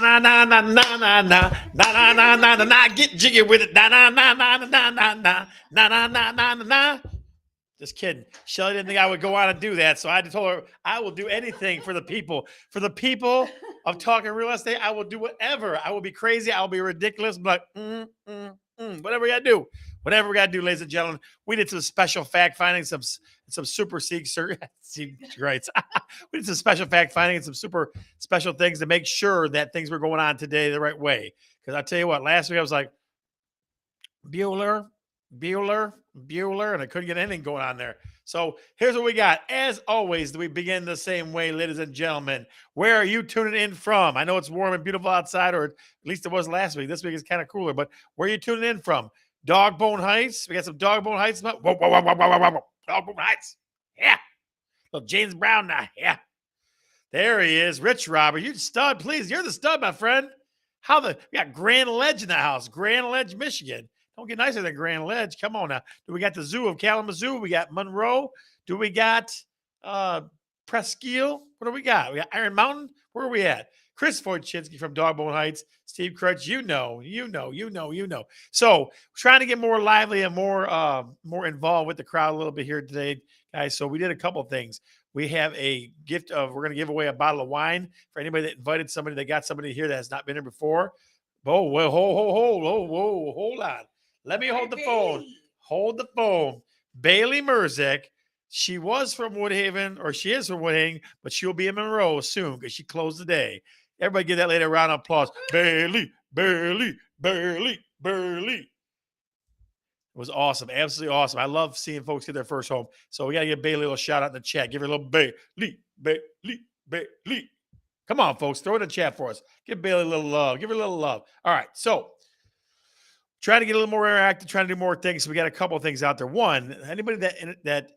Na na na na na na na na na na na na na. Get jiggy with it. Na na na na na na na na na na na na na. Just kidding. Shelly didn't think I would go on and do that, so I told her I will do anything for the people. For the people of talking real estate, I will do whatever. I will be crazy. I will be ridiculous, but whatever we gotta do. Whatever we gotta do, ladies and gentlemen. We did some special fact finding, some super secret rights. We did some special fact finding and some super special things to make sure that things were going on today the right way. Because I tell you what, last week I was like, Bueller, and I couldn't get anything going on there. So here's what we got. As always, we begin the same way, ladies and gentlemen. Where are you tuning in from? I know it's warm and beautiful outside, or at least it was last week. This week is kind of cooler, but where are you tuning in from? Dogbone Heights. We got some Dogbone Heights. Whoa, whoa, whoa, whoa, whoa, whoa, whoa. Dogbone Heights. Yeah. Little James Brown now. Yeah. There he is. Rich Robert. You stud, please. You're the stud, my friend. We got Grand Ledge in the house. Grand Ledge, Michigan. Don't get nicer than Grand Ledge. Come on now. Do we got the Zoo of Kalamazoo? We got Monroe. Do we got Presqu'île? What do we got? We got Iron Mountain. Where are we at? Chris Wojcinski from Dogbone Heights. Steve Crutch, you know. So trying to get more lively and more involved with the crowd a little bit here today, guys. So we did a couple of things. We have a gift we're going to give away a bottle of wine for anybody that invited somebody that got somebody here that has not been here before. Oh, well, hold on. Let me hold the phone. Hold the phone. Bailey Merzick. She was from Woodhaven, or she is from Woodhaven, but she'll be in Monroe soon because she closed the day. Everybody give that lady a round of applause. Bailey. It was awesome. Absolutely awesome. I love seeing folks get their first home. So we got to give Bailey a little shout out in the chat. Give her a little Bailey. Come on, folks. Throw it in the chat for us. Give Bailey a little love. Give her a little love. All right. So trying to get a little more interactive, trying to do more things. So we got a couple of things out there. One, anybody that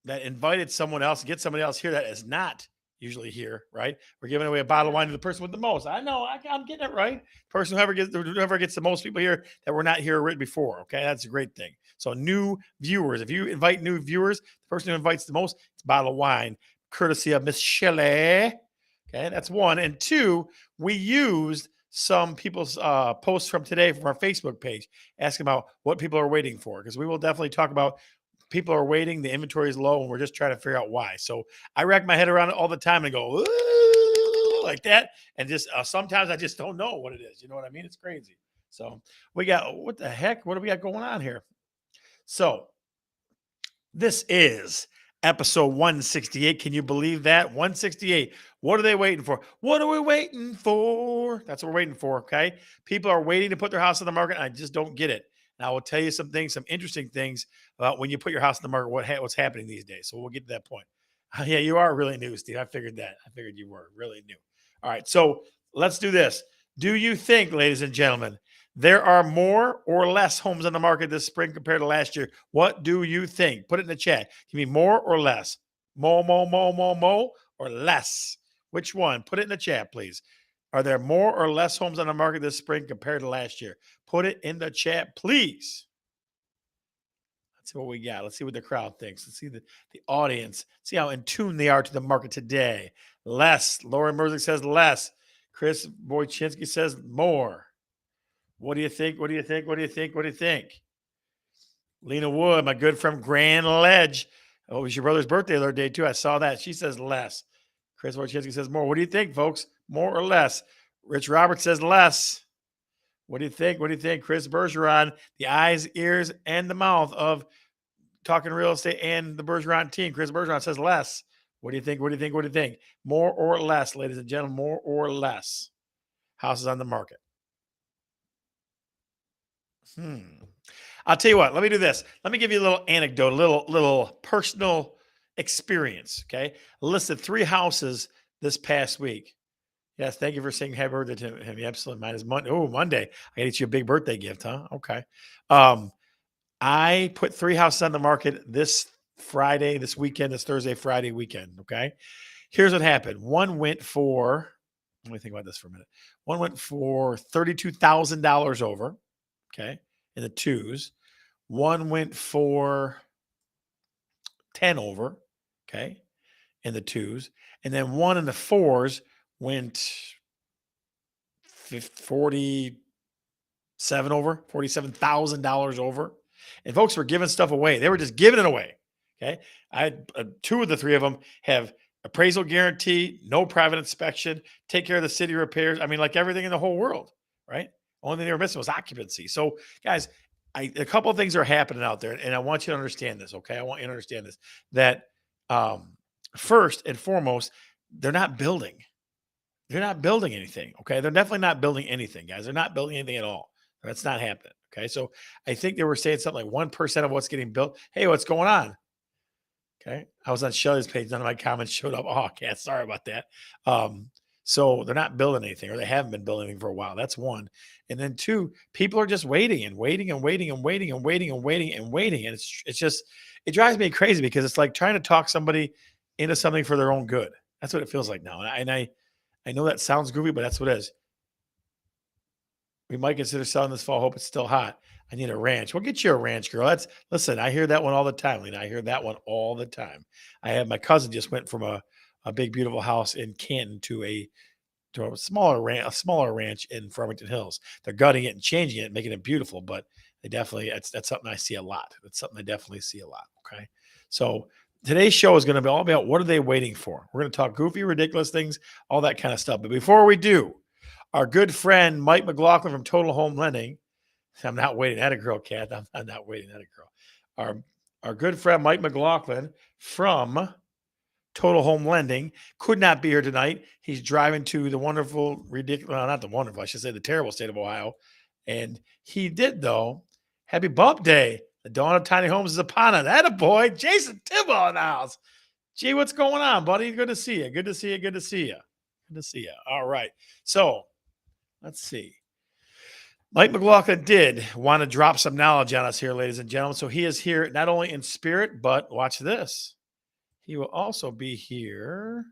invited someone else, get somebody else here that is not usually here, right? We're giving away a bottle of wine to the person with the most. I know, I'm getting it right. Person whoever gets the most people here that were not here before. Okay, that's a great thing. So new viewers, if you invite new viewers, the person who invites the most, it's a bottle of wine, courtesy of Miss Shelley. Okay, that's one. And two, we used some people's posts from today from our Facebook page, asking about what people are waiting for, because we will definitely talk about people are waiting, the inventory is low, and we're just trying to figure out why. So I rack my head around it all the time and go like that, and just sometimes I just don't know what it is. You know what I mean? It's crazy. So we got, what the heck? What do we got going on here? So this is episode 168. Can you believe that? 168. What are they waiting for? What are we waiting for? That's what we're waiting for, okay? People are waiting to put their house on the market, and I just don't get it. And I will tell you some things, some interesting things about when you put your house on the market, what's happening these days. So we'll get to that point. Yeah, you are really new, Steve. I figured that. I figured you were really new. All right, so let's do this. Do you think, ladies and gentlemen, there are more or less homes on the market this spring compared to last year? What do you think? Put it in the chat. Give me more or less. More, or less. Which one? Put it in the chat, please. Are there more or less homes on the market this spring compared to last year? Put it in the chat, please. Let's see what we got. Let's see what the crowd thinks. Let's see the audience. See how in tune they are to the market today. Less. Lauren Merzick says less. Chris Wojcinski says more. What do you think? What do you think? What do you think? What do you think? Lena Wood, my good friend Grand Ledge. Oh, it was your brother's birthday the other day, too. I saw that. She says less. Chris Wojcinski says more. What do you think, folks? More or less? Rich Roberts says less. What do you think? What do you think? Chris Bergeron, the eyes, ears, and the mouth of Talking Real Estate and the Bergeron team. Chris Bergeron says less. What do you think? What do you think? What do you think? More or less, ladies and gentlemen? More or less? Houses on the market. I'll tell you what. Let me do this. Let me give you a little anecdote, a little personal experience. Okay, I listed 3 houses this past week. Yes, thank you for saying happy birthday to him. Absolutely, mine is Monday. Oh, Monday. I got you a big birthday gift, huh? Okay. I put 3 houses on the market this Friday, this weekend, this Thursday, Friday weekend. Okay. Here's what happened. One went for. Let me think about this for a minute. One went for $32,000 over. Okay, in the 2s. One went for 10 over. Okay, in the 2s, and then one in the 4s went $47,000 over. And folks were giving stuff away. They were just giving it away. Okay. I had two of the three of them have appraisal guarantee, no private inspection, take care of the city repairs. I mean, like everything in the whole world, right? Only thing they were missing was occupancy. So, guys, a couple of things are happening out there, and I want you to understand this. Okay, I want you to understand this. That first and foremost, they're not building. They're not building anything. Okay, they're definitely not building anything, guys. They're not building anything at all. That's not happening. Okay, so I think they were saying something like 1% of what's getting built. Hey, what's going on? Okay. I was on Shelly's page. None of my comments showed up. Oh, cat. Sorry about that. So they're not building anything, or they haven't been building anything for a while. That's one. And then two, people are just waiting and waiting and waiting and waiting and waiting and waiting and waiting. And it's just, it drives me crazy because it's like trying to talk somebody into something for their own good. That's what it feels like now. And I know that sounds goofy, but that's what it is. We might consider selling this fall. Hope it's still hot. I need a ranch. We'll get you a ranch, girl. Listen, I hear that one all the time, Lena. I hear that one all the time. I have my cousin just went from a big, beautiful house in Canton to a smaller ranch in Farmington Hills. They're gutting it and changing it, making it beautiful, but they definitely, that's something I see a lot. That's something I definitely see a lot. Okay. So today's show is going to be all about what are they waiting for? We're going to talk goofy, ridiculous things, all that kind of stuff. But before we do, our good friend Mike McLaughlin from Total Home Lending. I'm not waiting at a girl, Cat. I'm not waiting at a girl. Our good friend Mike McLaughlin from Total Home Lending could not be here tonight. He's driving to the wonderful, ridiculous, well, not the wonderful, I should say the terrible state of Ohio. And he did, though. Happy Bump Day. The dawn of tiny homes is upon us. Attaboy, Jason Tibble in the house. Gee, what's going on, buddy? Good to see you. Good to see you. Good to see you. Good to see you. All right. So let's see. Mike McLaughlin did want to drop some knowledge on us here, ladies and gentlemen. So he is here not only in spirit, but watch this. He will also be here.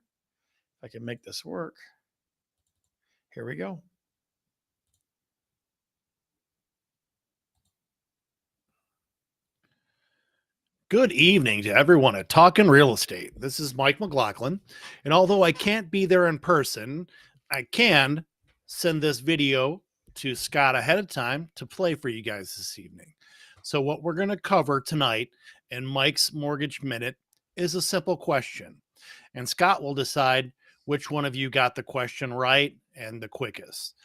If I can make this work. Here we go. Good evening to everyone at Tallkin Real Estate. This is Mike McLaughlin. And although I can't be there in person, I can send this video to Scott ahead of time to play for you guys this evening. So what we're going to cover tonight in Mike's Mortgage Minute is a simple question. And Scott will decide which one of you got the question right and the quickest.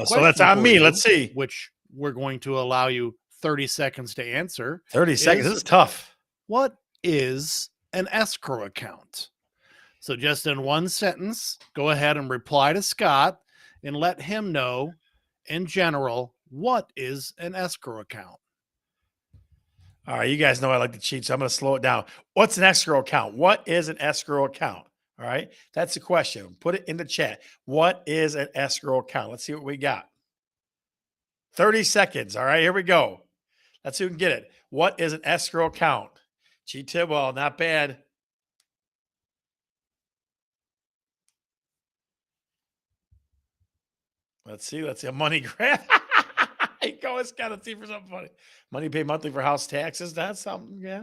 So that's on me. Let's see. Which we're going to allow you 30 seconds to answer. 30 seconds. This is tough. What is an escrow account? So just in one sentence, go ahead and reply to Scott and let him know in general, what is an escrow account? All right. You guys know I like to cheat, so I'm going to slow it down. What's an escrow account? What is an escrow account? All right. That's the question. Put it in the chat. What is an escrow account? Let's see what we got. 30 seconds. All right. Here we go. Let's see who can get it. What is an escrow account? G. Tidwell, not bad. Let's see. A money grab. Go, it's got to see for something funny. Money paid monthly for house taxes. That's something. Yeah.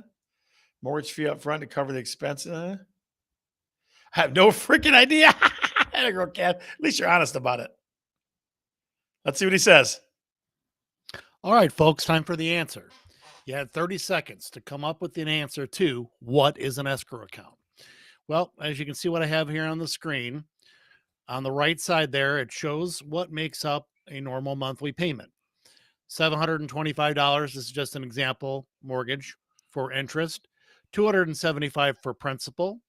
Mortgage fee up front to cover the expenses. I have no freaking idea. Girl, Cat. At least you're honest about it. Let's see what he says. All right, folks, time for the answer. You had 30 seconds to come up with an answer to what is an escrow account. Well, as you can see what I have here on the screen, on the right side there, it shows what makes up a normal monthly payment. $725 is just an example mortgage for interest, $275 for principal,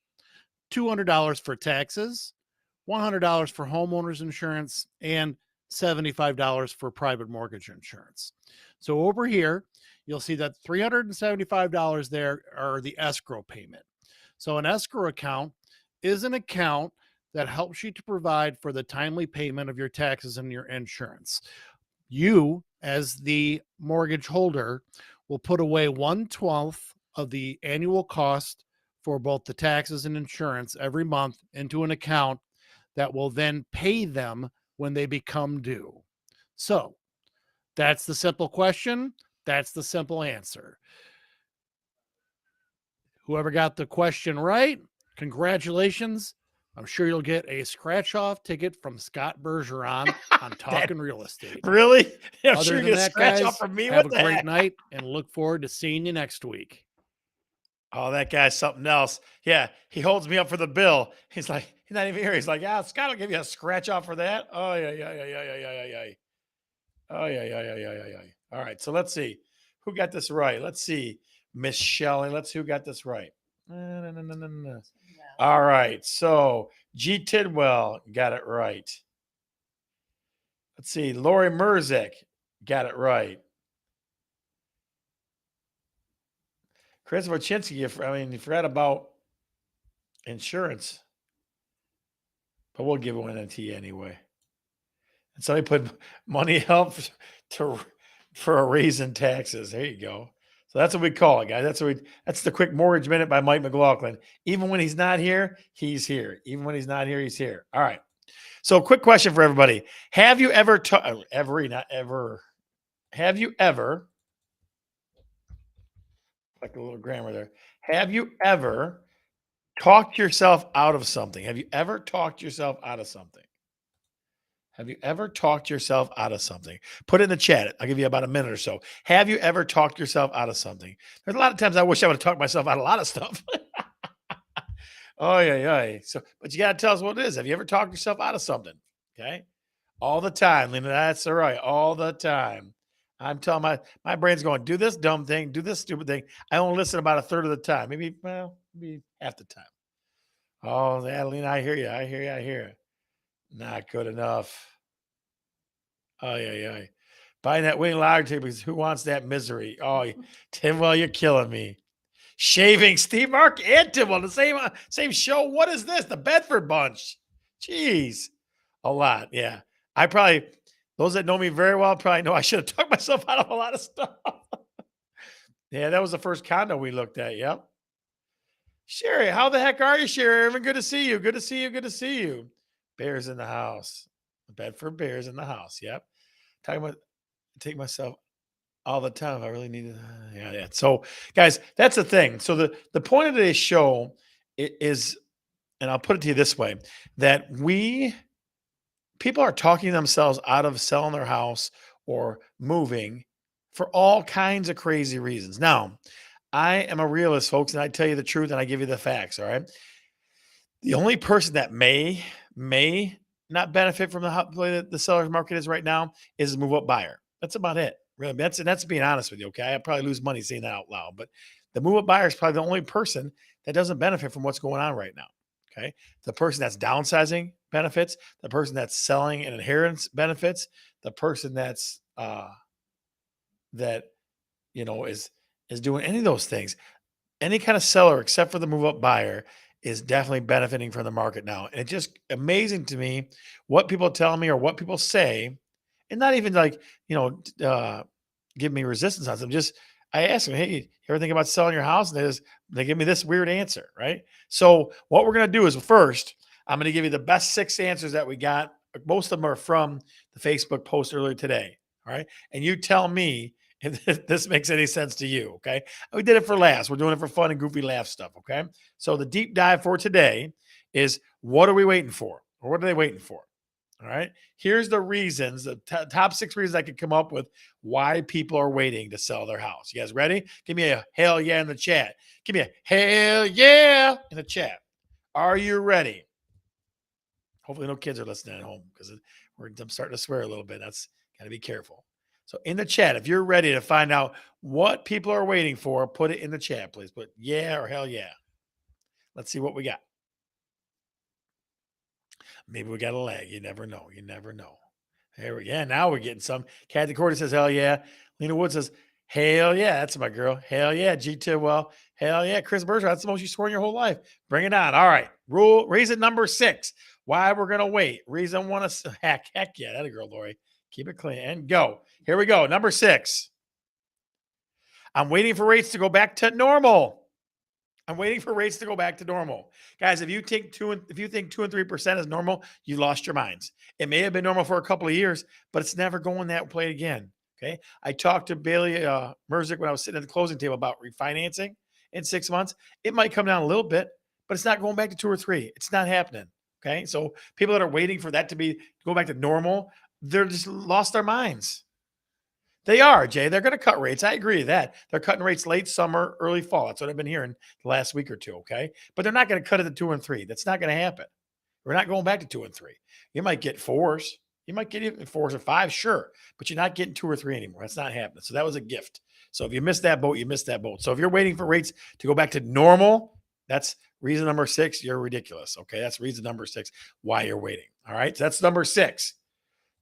$200 for taxes, $100 for homeowners insurance, and $75 for private mortgage insurance. So over here, you'll see that $375 there are the escrow payment. So an escrow account is an account that helps you to provide for the timely payment of your taxes and your insurance. You, as the mortgage holder, will put away 1/12 of the annual cost for both the taxes and insurance every month into an account that will then pay them when they become due. So that's the simple question. That's the simple answer. Whoever got the question right, congratulations. I'm sure you'll get a scratch-off ticket from Scott Bergeron on Talkin' Real Estate. Really? I'm Other sure you than get a that, scratch off guys, from me. have What a the great heck? night and look forward to seeing you next week. Oh, that guy's something else. Yeah, he holds me up for the bill. He's like, he's not even here. He's like, yeah, Scott will give you a scratch off for that. Oh, yeah, yeah, yeah, yeah, yeah, yeah, yeah, yeah. Oh, yeah, yeah, yeah, yeah, yeah, yeah. All right, so let's see. Who got this right? Let's see. Miss Shelley. Let's see who got this right. All right, so G. Tidwell got it right. Let's see. Lori Merzick got it right. Chris Wojcinski, you forgot about insurance, but we'll give one to you anyway. And somebody put money help for a raise in taxes. There you go. So that's what we call it, guys. That's the quick mortgage minute by Mike McLaughlin. Even when he's not here, he's here. Even when he's not here, he's here. All right. So quick question for everybody. Have you ever not ever, have you ever, like a little grammar there, have you ever talked yourself out of something? Have you ever talked yourself out of something? Have you ever talked yourself out of something? Put it in the chat. I'll give you about a minute or so. Have you ever talked yourself out of something? There's a lot of times I wish I would have talked myself out of a lot of stuff. Oh, yeah. So, but you got to tell us what it is. Have you ever talked yourself out of something? Okay. All the time, Lena. That's all right. All the time. I'm telling my brain's going, do this dumb thing, do this stupid thing. I only listen about a third of the time. Maybe half the time. Oh, Adeline, I hear you. I hear you. Not good enough. Oh, yeah. Buying that wing lager table because who wants that misery? Oh, Tim, well, you're killing me. Shaving Steve Mark and Tim on the same show. What is this? The Bedford Bunch. Jeez. A lot. Yeah. Those that know me very well probably know I should have talked myself out of a lot of stuff. Yeah, that was the first condo we looked at. Yep. Sherry, how the heck are you, Sherry? Irvin? Good to see you. Good to see you. Good to see you. Bears in the house. Bedford Bears in the house. Yep. Talking about take myself all the time if I really needed. Yeah. So, guys, that's the thing. So the point of today's show is, and I'll put it to you this way, that people are talking themselves out of selling their house or moving for all kinds of crazy reasons. Now, I am a realist, folks, and I tell you the truth and I give you the facts. All right. The only person that may not benefit from the way the seller's market is right now is a move up buyer. That's about it. Really, that's being honest with you. Okay, I probably lose money saying that out loud, but the move up buyer is probably the only person that doesn't benefit from what's going on right now. Okay, the person that's downsizing benefits, the person that's selling an inheritance benefits, the person that's that is doing any of those things. Any kind of seller except for the move up buyer is definitely benefiting from the market now. And it's just amazing to me what people tell me or what people say, and not even like, give me resistance on them. Just I ask them, hey, you ever think about selling your house? And they give me this weird answer, right? So what we're gonna do is first, I'm gonna give you the best 6 answers that we got. Most of them are from the Facebook post earlier today. All right. And you tell me if this makes any sense to you. Okay. We did it for laughs. We're doing it for fun and goofy laugh stuff. Okay. So the deep dive for today is what are we waiting for? Or what are they waiting for? All right. Here's the reasons, the top 6 reasons I could come up with why people are waiting to sell their house. You guys ready? Give me a hell yeah in the chat. Give me a hell yeah in the chat. Are you ready? Hopefully no kids are listening at home because I'm starting to swear a little bit. That's got to be careful. So in the chat, if you're ready to find out what people are waiting for, put it in the chat, please. Put yeah or hell yeah. Let's see what we got. Maybe we got a lag. You never know. You never know. Now we're getting some. Kathy Cordy says hell yeah. Lena Wood says hell yeah. That's my girl. Hell yeah. G2. Well, hell yeah. Chris Berger, that's the most you swore in your whole life. Bring it on. All right. Reason number 6. Why we're gonna wait. Reason 1 is heck yeah. That a girl, Lori. Keep it clean and go. Here we go. Number 6. I'm waiting for rates to go back to normal. I'm waiting for rates to go back to normal. Guys, if you think 2 and 3% is normal, you lost your minds. It may have been normal for a couple of years, but it's never going that way again. Okay. I talked to Bailey Merzick when I was sitting at the closing table about refinancing in 6 months. It might come down a little bit, but it's not going back to 2 or 3. It's not happening. Okay. So people that are waiting for that to go back to normal, they're just lost their minds. They are, Jay. They're going to cut rates. I agree with that. They're cutting rates late summer, early fall. That's what I've been hearing the last week or two. Okay. But they're not going to cut it to 2 and 3. That's not going to happen. We're not going back to 2 and 3. You might get 4s. You might get even 4s or 5s, sure. But you're not getting 2 or 3 anymore. That's not happening. So that was a gift. So if you missed that boat, you missed that boat. So if you're waiting for rates to go back to normal, that's reason number 6. You're ridiculous. Okay. That's reason number 6 why you're waiting. All right. So that's number 6.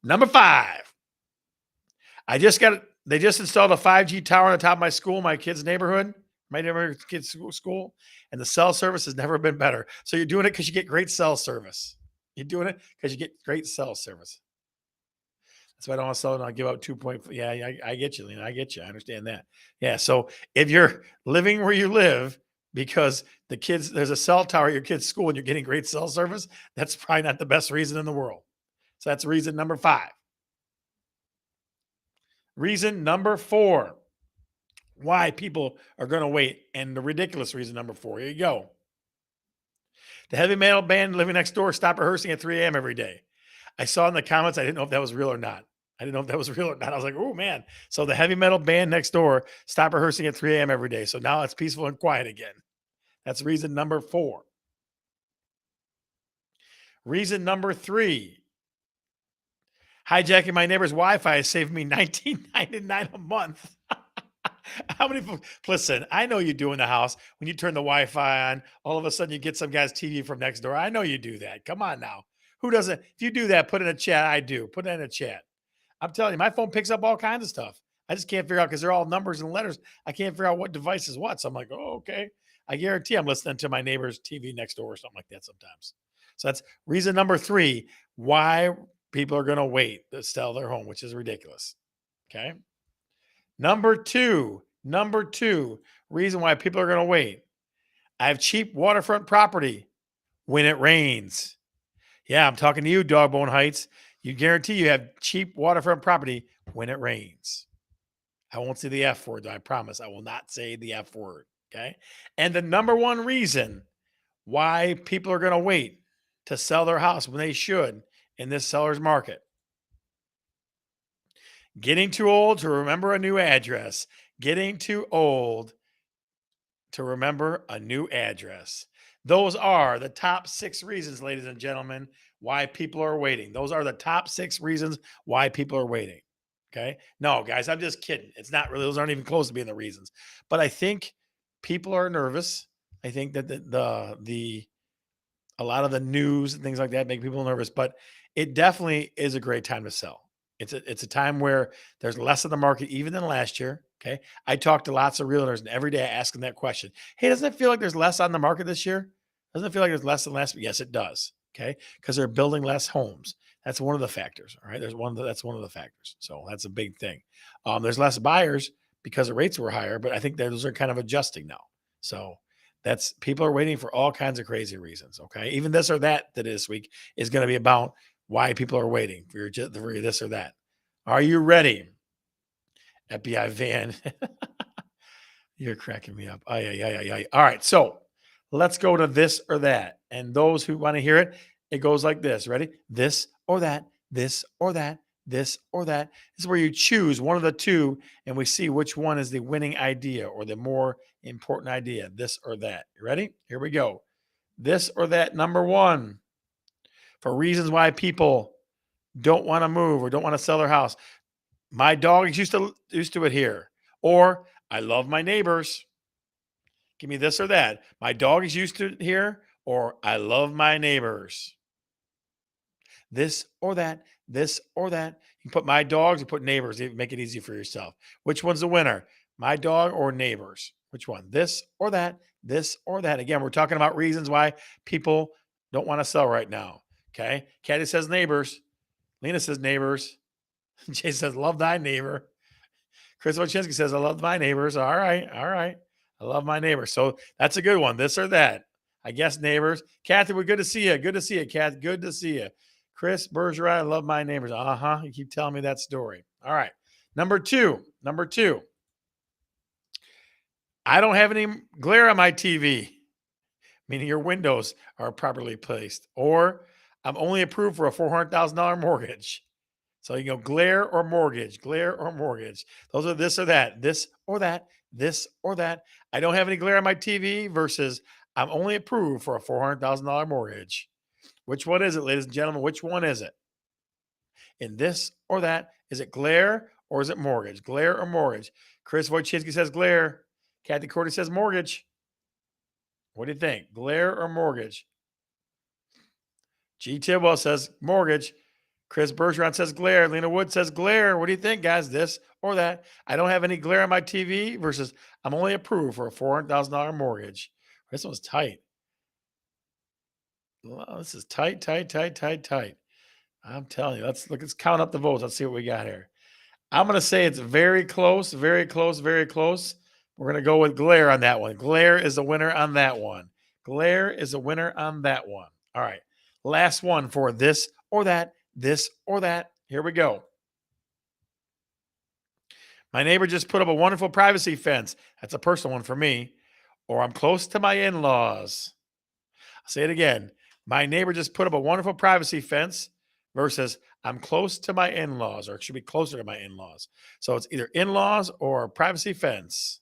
Number 5. They just installed a 5G tower on the top of my school, my kid's neighborhood, my neighborhood kid's school, and the cell service has never been better. So you're doing it because you get great cell service. You're doing it because you get great cell service. That's why I don't want to sell it. I'll give out 2.5. Yeah, I get you, Lena. I get you. I understand that. Yeah. So if you're living where you live because there's a cell tower at your kid's school and you're getting great cell service, that's probably not the best reason in the world. So that's reason number 5. Reason number 4, why people are going to wait. And the ridiculous reason number 4. Here you go. The heavy metal band living next door stopped rehearsing at 3 a.m. every day. I saw in the comments, I didn't know if that was real or not. I was like, oh, man. So the heavy metal band next door stopped rehearsing at 3 a.m. every day. So now it's peaceful and quiet again. That's reason number 4. Reason number 3. Hijacking my neighbor's Wi-Fi has saved me $19.99 a month. How many people? Listen, I know you do in the house when you turn the Wi-Fi on. All of a sudden, you get some guy's TV from next door. I know you do that. Come on now. Who doesn't? If you do that, put it in a chat. I do. Put it in a chat. I'm telling you, my phone picks up all kinds of stuff. I just can't figure out because they're all numbers and letters. I can't figure out what device is what. So I'm like, oh, okay. I guarantee I'm listening to my neighbor's TV next door or something like that sometimes. So that's reason number 3 why people are going to wait to sell their home, which is ridiculous. Okay. Number two, reason why people are going to wait. I have cheap waterfront property when it rains. Yeah, I'm talking to you, Dogbone Heights. You guarantee you have cheap waterfront property when it rains. I won't say the F word, though, I promise. I will not say the F word. Okay. And the number 1 reason why people are going to wait to sell their house when they should in this seller's market. Getting too old to remember a new address. Getting too old to remember a new address. Those are the top 6 reasons, ladies and gentlemen, why people are waiting. Those are the top 6 reasons why people are waiting. Okay. No, guys, I'm just kidding. It's not really, those aren't even close to being the reasons. But I think people are nervous. I think that a lot of the news and things like that make people nervous, but it definitely is a great time to sell. It's a time where there's less of the market even than last year. Okay. I talk to lots of realtors and every day I ask them that question. Hey, doesn't it feel like there's less on the market this year? Doesn't it feel like there's less than last? Yes, it does. Okay. Because they're building less homes. That's one of the factors. All right. That's one of the factors. So that's a big thing. There's less buyers because the rates were higher, but I think those are kind of adjusting now. So that's people are waiting for all kinds of crazy reasons. Okay. Even this or that this week is going to be about why people are waiting for this or that. Are you ready? FBI van. You're cracking me up. Yeah. All right. So let's go to this or that. And those who want to hear it, it goes like this. Ready? This or that, this or that, this or that. This is where you choose one of the 2 and we see which one is the winning idea or the more important idea, this or that. You ready? Here we go. This or that, number 1, for reasons why people don't want to move or don't want to sell their house. My dog is used to it here. Or I love my neighbors. Give me this or that. My dog is used to it here. Or I love my neighbors. This or that, this or that. You put my dogs, you put neighbors. You make it easy for yourself. Which one's the winner? My dog or neighbors? Which one? This or that, this or that. Again, we're talking about reasons why people don't want to sell right now. Okay. Caddy says neighbors. Lena says neighbors. Jay says, love thy neighbor. Chris Wojcinski says, I love my neighbors. All right. I love my neighbors. So that's a good one. This or that. I guess neighbors. Kathy, we're good to see you. Good to see you, Kath. Good to see you. Chris Bergeron, I love my neighbors. You keep telling me that story. All right. Number two. I don't have any glare on my TV, meaning your windows are properly placed. Or I'm only approved for a $400,000 mortgage. So you go glare or mortgage, glare or mortgage. Those are this or that, this or that, this or that. I don't have any glare on my TV versus I'm only approved for a $400,000 mortgage. Which one is it, ladies and gentlemen? Which one is it? In this or that, is it glare or is it mortgage? Glare or mortgage? Chris Wojcinski says glare. Kathy Cordy says mortgage. What do you think? Glare or mortgage? G. Tidwell says mortgage. Chris Bergeron says glare. Lena Wood says glare. What do you think, guys? This or that? I don't have any glare on my TV versus I'm only approved for a $400,000 mortgage. This one's tight. Well, this is tight, tight, tight, tight, tight. I'm telling you. Let's count up the votes. Let's see what we got here. I'm going to say it's very close, very close, very close. We're going to go with glare on that one. Glare is the winner on that one. Glare is the winner on that one. All right. Last one for this or that, this or that. Here we go. My neighbor just put up a wonderful privacy fence. That's a personal one for me. Or I'm close to my in-laws. I'll say it again. My neighbor just put up a wonderful privacy fence versus I'm close to my in-laws, or it should be closer to my in-laws. So it's either in-laws or privacy fence.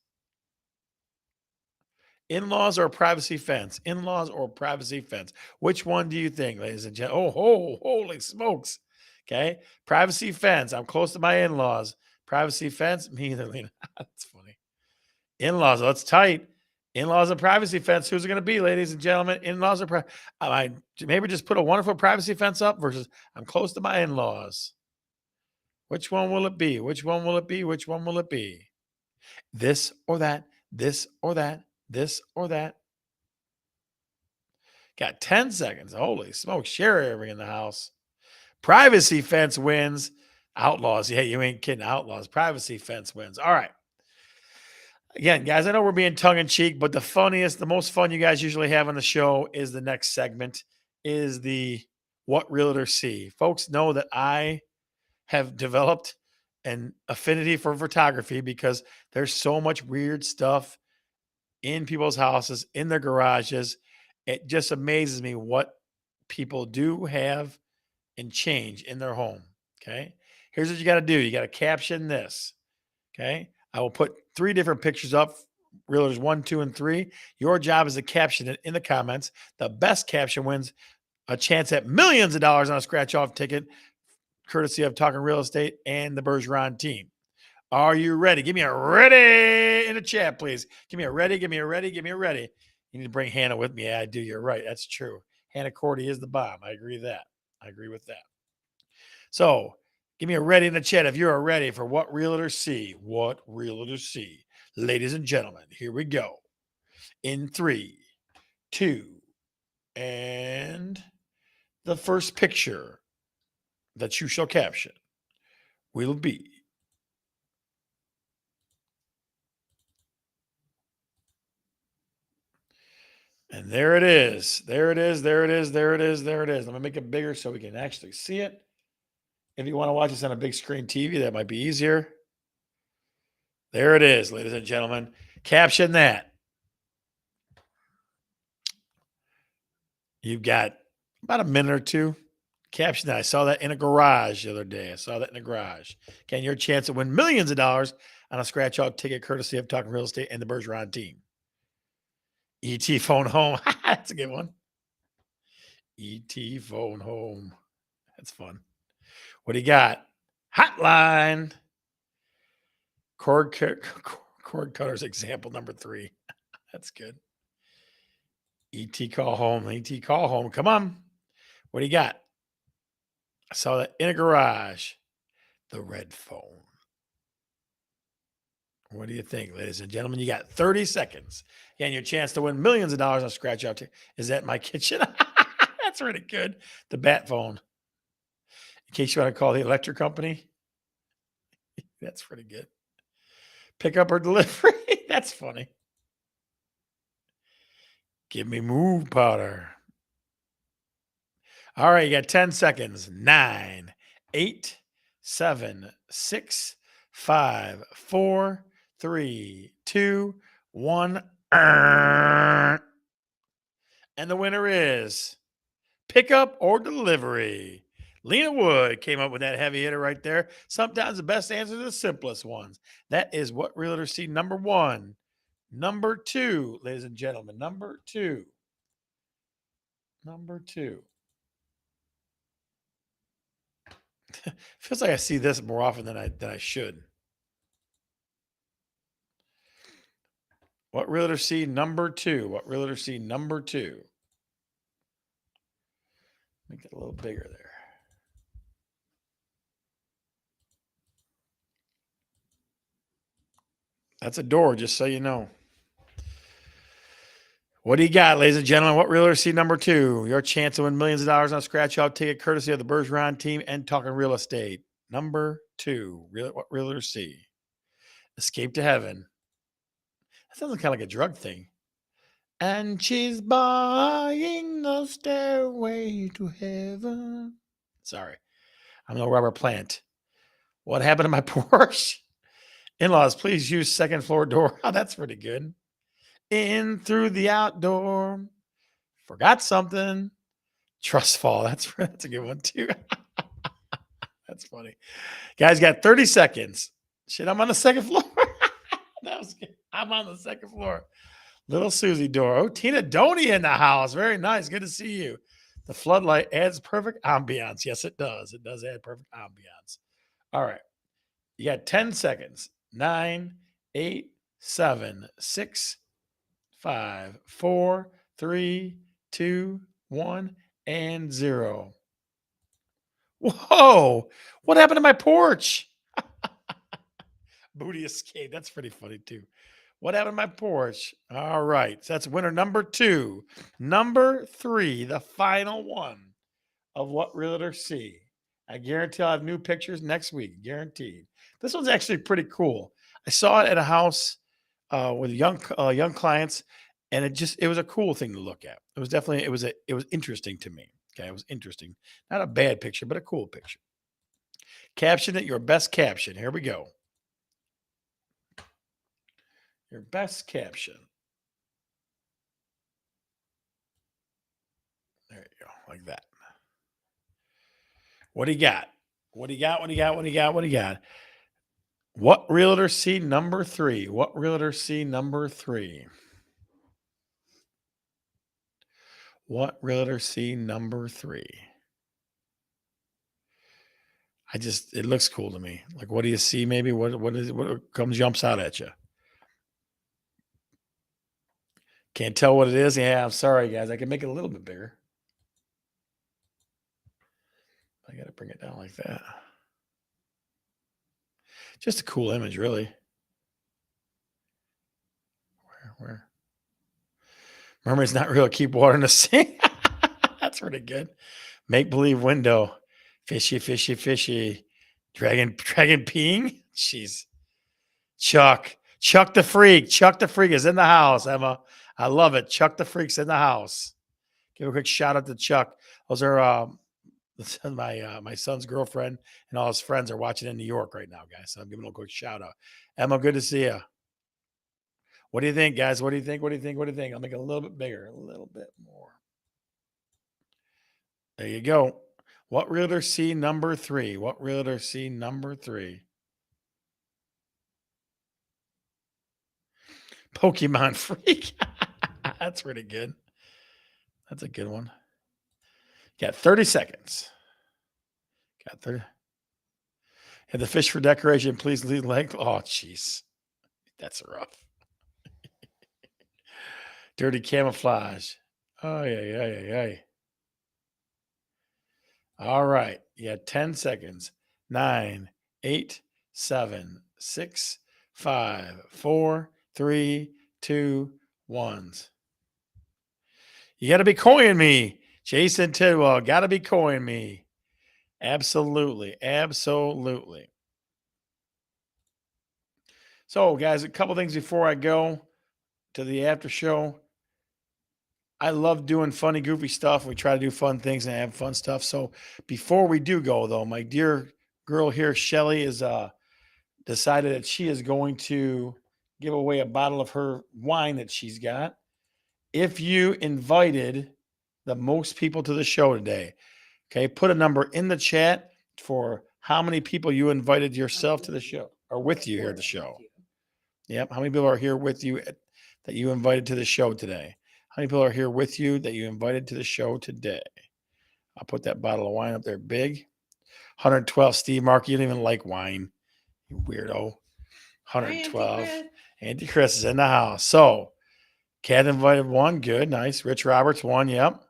In-laws or privacy fence. In-laws or privacy fence. Which one do you think, ladies and gentlemen? Oh, holy smokes. Okay. Privacy fence. I'm close to my in-laws. Privacy fence. Me either, Lena. That's funny. In-laws. That's tight. In-laws and privacy fence. Who's it going to be, ladies and gentlemen? In-laws or I maybe just put a wonderful privacy fence up versus I'm close to my in-laws. Which one will it be? Which one will it be? Which one will it be? This or that, this or that, this or that. Got 10 seconds. Holy smoke. Sherry in the house. Privacy fence wins. Outlaws. Yeah, you ain't kidding. Outlaws. Privacy fence wins. All right. Again, guys, I know we're being tongue in cheek, but the most fun you guys usually have on the show is the next segment, is the What Realtors See. Folks know that I have developed an affinity for photography because there's so much weird stuff in people's houses, in their garages. It just amazes me what people do have and change in their home. Okay. Here's what you got to do. You got to caption this. Okay. I will put 3 different pictures up. Realtors 1, 2, and 3. Your job is to caption it in the comments. The best caption wins a chance at millions of dollars on a scratch off ticket, courtesy of Talking Real Estate and the Bergeron team. Are you ready? Give me a ready in the chat, please. Give me a ready, give me a ready, give me a ready. You need to bring Hannah with me. Yeah, I do. You're right. That's true. Hannah Cordy is the bomb. I agree with that. I agree with that. So give me a ready in the chat if you're ready for What Realtors See. What Realtors See. Ladies and gentlemen, here we go. In 3, 2, and the first picture that you shall caption will be and there it is. There it is. There it is. There it is. There it is. I'm going to make it bigger so we can actually see it. If you want to watch this on a big screen TV, that might be easier. There it is, ladies and gentlemen. Caption that. You've got about a minute or two. Caption that. I saw that in a garage the other day. I saw that in a garage. Again, your chance to win millions of dollars on a scratch-off ticket courtesy of Talking Real Estate and the Bergeron team. ET phone home. That's a good one. ET phone home. That's fun. What do you got? Hotline. Cord cutters example number 3. That's good. ET call home. ET call home. Come on. What do you got? I saw that in a garage. The red phone. What do you think, ladies and gentlemen? You got 30 seconds. Again, your chance to win millions of dollars on scratch out here. Is that my kitchen? That's really good. The bat phone. In case you want to call the electric company. That's pretty good. Pick up or delivery. That's funny. Give me move powder. All right, you got 10 seconds. 9, 8, 7, 6, 5, 4, 3, 2, 1. And the winner is pickup or delivery. Lena Wood came up with that heavy hitter right there. Sometimes the best answers are the simplest ones. That is what realtors see. Number one. Number two, ladies and gentlemen. Number two. Number two. Feels like I see this more often than I should. What realtor see number two? What realtor see number two? Make it a little bigger there. That's a door, just so you know. What do you got, ladies and gentlemen? What realtor see number two? Your chance to win millions of dollars on a scratch-off ticket courtesy of the Bergeron team and Talking Real Estate. Number two. What realtor see? Escape to Heaven. That sounds kind of like a drug thing. And she's buying the stairway to heaven. Sorry. I'm no Robert Plant. What happened to my Porsche? In-laws, please use second floor door. Oh, that's pretty good. In through the outdoor. Forgot something. Trust fall. That's a good one too. That's funny. Guys, got 30 seconds. Shit, I'm on the second floor. That was good. I'm on the second floor. Little Susie door. Oh, Tina Doney in the house. Very nice. Good to see you. The floodlight adds perfect ambiance. Yes, it does. It does add perfect ambiance. All right. You got 10 seconds. 9, 8, 7, 6, 5, 4, 3, 2, 1, and 0. Whoa. What happened to my porch? Booty escape. That's pretty funny too. What happened to my porch? All right. So that's winner number two. Number three, the final one of what realtors see. I guarantee I'll have new pictures next week. Guaranteed. This one's actually pretty cool. I saw it at a house with young clients, and it was a cool thing to look at. It was definitely it was interesting to me. Okay, it was interesting. Not a bad picture, but a cool picture. Caption it your best caption. Here we go. Your best caption. There you go, like that. What do you got? What do you got? What do you got? What do you got? What do you got? What realtor see number three? What realtor see number three? What realtor see number three? It looks cool to me. Like, what do you see? Maybe what jumps out at you? Can't tell what it is. Yeah, I'm sorry, guys. I can make it a little bit bigger. I got to bring it down like that. Just a cool image, really. Where? Mermaid's not real. Keep water in the sink. That's pretty good. Make believe window. Fishy, fishy, fishy. Dragon peeing. Jeez. Chuck the freak. Chuck the freak is in the house, Emma. I love it. Chuck the freak's in the house. Give a quick shout out to Chuck. Those are my son's girlfriend and all his friends are watching in New York right now, guys. So I'm giving them a quick shout out. Emma, good to see you. What do you think, guys? What do you think? What do you think? What do you think? I'll make it a little bit bigger, a little bit more. There you go. What realtor see number three? What realtor see number three? Pokemon freak. That's pretty good. That's a good one. Got 30 seconds. Got 30. Had the fish for decoration. Please leave length. Oh, jeez. That's rough. Dirty camouflage. Oh, yeah. All right. You got 10 seconds. 9, 8, 7, 6, 5, 4, 3, 2, 1. You got to be coying me. Jason Tidwell, got to be coying me. Absolutely. Absolutely. So, guys, a couple things before I go to the after show. I love doing funny, goofy stuff. We try to do fun things and have fun stuff. So before we do go, though, my dear girl here, Shelly, is decided that she is going to give away a bottle of her wine that she's got. If you invited the most people to the show today? Okay, put a number in the chat for how many people you invited yourself to the show or with you here at the show. Yep. How many people are here with you that you invited to the show today? How many people are here with you that you invited to the show today? I'll put that bottle of wine up there big. 112, Steve Mark. You don't even like wine, you weirdo. 112. Auntie Chris is in the house. So, Kat invited one. Good. Nice. Rich Roberts, one. Yep.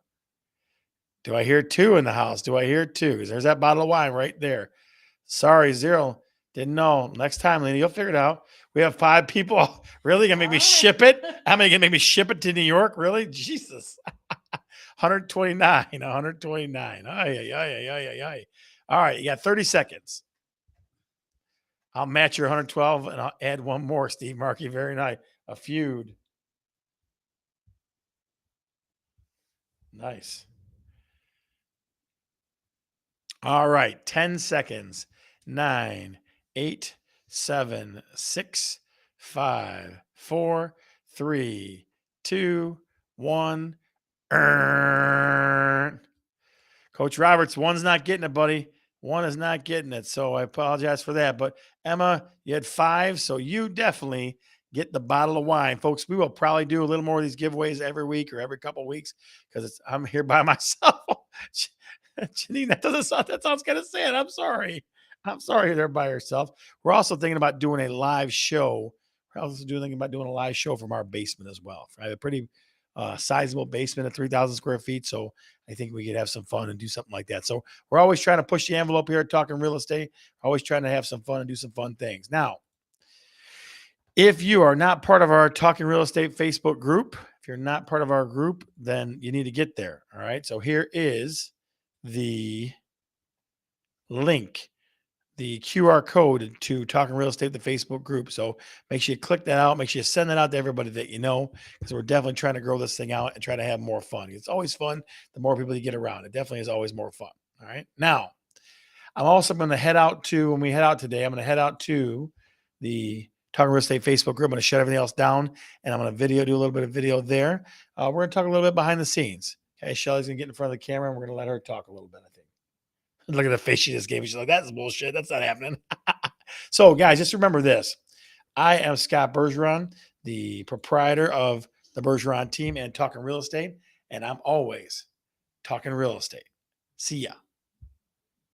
Do I hear two in the house? Do I hear two? There's that bottle of wine right there. Sorry, zero. Didn't know. Next time, Lena, you'll figure it out. We have 5 people. Really? Gonna make me ship it? How many gonna make me ship it to New York? Really? Jesus. 129. 129. Ay, ay, ay, ay, ay, ay. All right, you got 30 seconds. I'll match your 112 and I'll add one more, Steve Markey. Very nice. A feud. Nice. All right, 10 seconds. 9, 8, 7, 6, 5, 4, 3, 2, 1. Coach Roberts, one's not getting it, buddy. One is not getting it. So I apologize for that. But Emma, you had 5. So you definitely get the bottle of wine. Folks, we will probably do a little more of these giveaways every week or every couple of weeks because I'm here by myself. Janine, that sounds kind of sad. I'm sorry. I'm sorry they're by herself. We're also thinking about doing a live show. We're also thinking about doing a live show from our basement as well. I have a pretty sizable basement at 3,000 square feet. So I think we could have some fun and do something like that. So we're always trying to push the envelope here at Talking Real Estate. Always trying to have some fun and do some fun things. Now, if you are not part of our Talking Real Estate Facebook group, if you're not part of our group, then you need to get there. All right. So here is the link, the QR code to Talking Real Estate, the Facebook group. So make sure you click that out. Make sure you send that out to everybody that you know, because we're definitely trying to grow this thing out and try to have more fun. It's always fun. The more people you get around, it definitely is always more fun. All right. Now, I'm also going to head out to, when we head out today, I'm going to head out to the Talking Real Estate Facebook group. I'm going to shut everything else down and I'm going to do a little bit of video there. We're going to talk a little bit behind the scenes. Okay. Shelly's going to get in front of the camera and we're going to let her talk a little bit, I think. Look at the face she just gave me. She's like, that's bullshit. That's not happening. So, guys, just remember this. I am Scott Bergeron, the proprietor of the Bergeron team and Talking Real Estate, and I'm always talking real estate. See ya.